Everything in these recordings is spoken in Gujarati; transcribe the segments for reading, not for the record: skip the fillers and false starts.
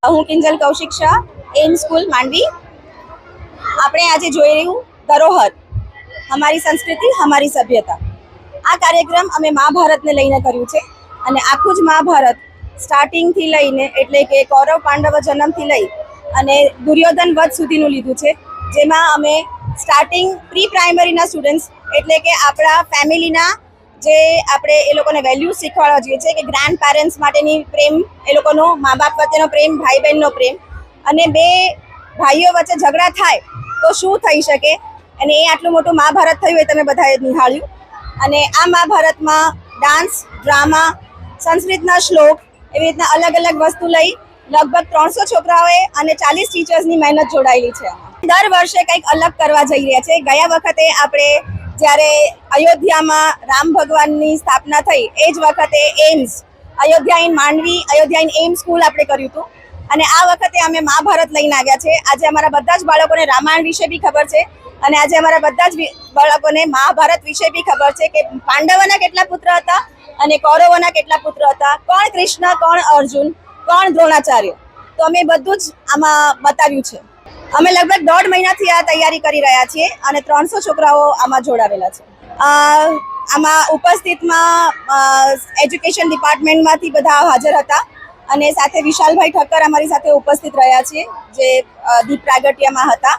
હું કિંજલ કૌશિક શાહ, એમ સ્કૂલ માંડવી। આપણે આજે જોઈ રહ્યું ધરોહર, हमारी संस्कृति हमारी सभ्यता। આ કાર્યક્રમ અમે મહાભારતને લઈને કર્યું છે અને આખું જ મહાભારત સ્ટાર્ટિંગથી લઈને એટલે કે કૌરવ પાંડવ જન્મથી લઈ અને દુર્યોધન વધ સુધીનું લીધું છે, જેમાં અમે સ્ટાર્ટિંગ પ્રી પ્રાઇમરીના સ્ટુડન્ટ્સ એટલે કે આપણા ફેમિલીના જે આપણે એ લોકોને વેલ્યુ શીખવાડવા જોઈએ છે કે ગ્રાન્ડ પેરેન્ટ્સ માટેની પ્રેમ, એ લોકોનો મા બાપ વચ્ચેનો પ્રેમ, ભાઈ બહેનનો પ્રેમ, અને બે ભાઈઓ વચ્ચે ઝઘડા થાય તો શું થઈ શકે, અને એ આટલું મોટું મહાભારત થયું એ તમે બધાએ નિહાળ્યું। અને આ મહાભારતમાં ડાન્સ, ડ્રામા, સંસ્કૃતના શ્લોક એવી રીતના અલગ અલગ વસ્તુ લઈ લગભગ 300 છોકરાઓએ અને 40 ટીચર્સની મહેનત જોડાયેલી છે। દર વર્ષે કંઈક અલગ કરવા જઈ રહ્યા છે। ગયા વખતે આપણે જ્યારે અયોધ્યામાં રામ ભગવાનની સ્થાપના થઈ એ જ વખતે એમ્સ અયોધ્યા ઇન માંડવી, અયોધ્યા ઇન એમ સ્કૂલ આપણે કર્યું હતું, અને આ વખતે અમે મહાભારત લઈને આવ્યા છે। આજે અમારા બધા જ બાળકોને રામાયણ વિશે બી ખબર છે અને આજે અમારા બધા જ બાળકોને મહાભારત વિશે બી ખબર છે કે પાંડવોના કેટલા પુત્ર હતા અને કૌરવોના કેટલા પુત્ર હતા, કોણ કૃષ્ણ, કોણ અર્જુન, કોણ દ્રોણાચાર્ય, તો અમે બધું જ આમાં બતાવ્યું છે। અમે લગભગ 1.5 મહિનાથી આ તૈયારી કરી રહ્યા છીએ અને 300 છોકરાઓ આમાં જોડાવેલા છે। આમાં ઉપસ્થિતમાં એજ્યુકેશન ડિપાર્ટમેન્ટમાંથી બધા હાજર હતા અને સાથે વિશાલભાઈ ઠક્કર અમારી સાથે ઉપસ્થિત રહ્યા છે જે દીપ પ્રાગટ્યમાં હતા।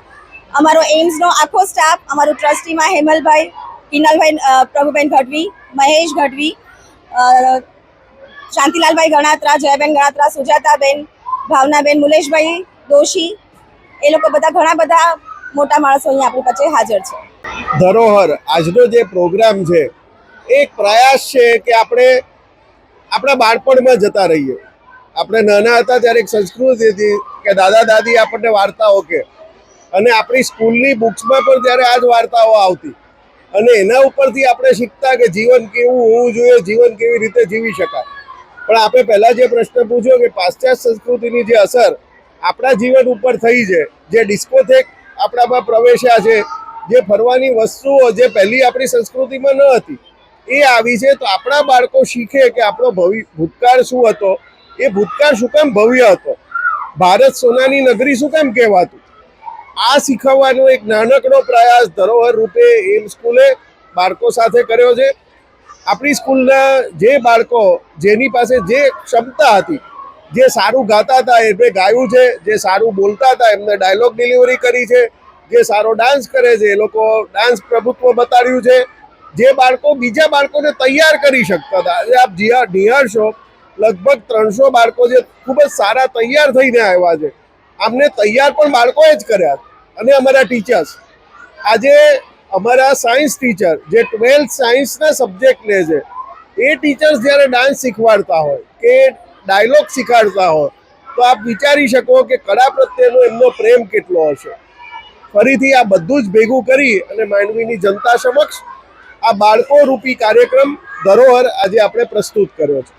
અમારો એમ્સનો આખો સ્ટાફ, અમારું ટ્રસ્ટીમાં હેમલભાઈ, કિનલભાઈ, પ્રભુબેન ગઢવી, મહેશ ગઢવી, શાંતિલાલભાઈ ગણાત્રા, જયાબેન ગણાત્રા, સુજાતાબેન, ભાવનાબેન, મુલેશભાઈ દોશી, એ લોકો બધા ઘણા બધા મોટા માણસો અહીંયા આપણી પાસે હાજર છે। ધરોહર આજનો જે પ્રોગ્રામ છે એક પ્રયાસ છે કે આપણે આપણા બાળપણમાં જતા રહીએ। આપણે નાના હતા ત્યારે એક સંસ્કૃતિ હતી કે દાદા દાદી આપણને વાર્તાઓ કહે અને આપણી સ્કૂલની બુક્સમાં પણ ત્યારે આ જ વાર્તાઓ આવતી અને એના ઉપરથી આપણે શીખતા કે જીવન કેવું હોવું જોઈએ, જીવન કેવી રીતે જીવી શકાય। પણ આપણે પહેલાં જે પ્રશ્ન પૂછ્યો કે પાશ્ચાત્ય સંસ્કૃતિની જે અસર આપણા જીવન ઉપર થઈ છે, જે ડિસ્કોથેક આપણામાં પ્રવેશ્યા છે, જે ફરવાની વસ્તુઓ જે પહેલી આપણી સંસ્કૃતિમાં ન હતી એ આવી છે, તો આપણા બાળકો શીખે કે આપણો ભૂતકાળ શું હતો, એ ભૂતકાળ શું કામ ભવ્ય હતો, ભારત સોનાની નગરી શું કામ કહેવાતું, આ શીખવવાનો એક નાનકડો પ્રયાસ ધરોહર રૂપે એમ સ્કૂલે બાળકો સાથે કર્યો છે। આપણી સ્કૂલના જે બાળકો જેની પાસે જે ક્ષમતા હતી, જે સારું ગાતા હતા એમને ગાયું છે, જે સારું બોલતા હતા એમને ડાયલોગ ડિલિવરી કરી છે, જે સારો ડાન્સ કરે છે એ લોકો ડાન્સ પ્રભુત્વ બતાડ્યું છે, જે બાળકો બીજા બાળકોને તૈયાર કરી શકતા હતા આજે આપ નિહાળશો લગભગ 300 બાળકો જે ખૂબ જ સારા તૈયાર થઈને આવ્યા છે, આમને તૈયાર પણ બાળકોએ જ કર્યા। અને અમારા ટીચર્સ આજે અમારા સાયન્સ ટીચર જે 12th સાયન્સના સબ્જેક્ટ લે છે એ ટીચર્સ જ્યારે ડાન્સ શીખવાડતા હોય કે ડાયલોગ શીખવાડતા હોય તો આપ વિચારી શકો કે કળા પ્રત્યેનો એમનો પ્રેમ કેટલો હશે। ફરીથી આ બધું જ ભેગું કરી અને માંડવીની જનતા સમક્ષ આ બાળકો રૂપી કાર્યક્રમ ધરોહર આજે આપણે પ્રસ્તુત કર્યો છે।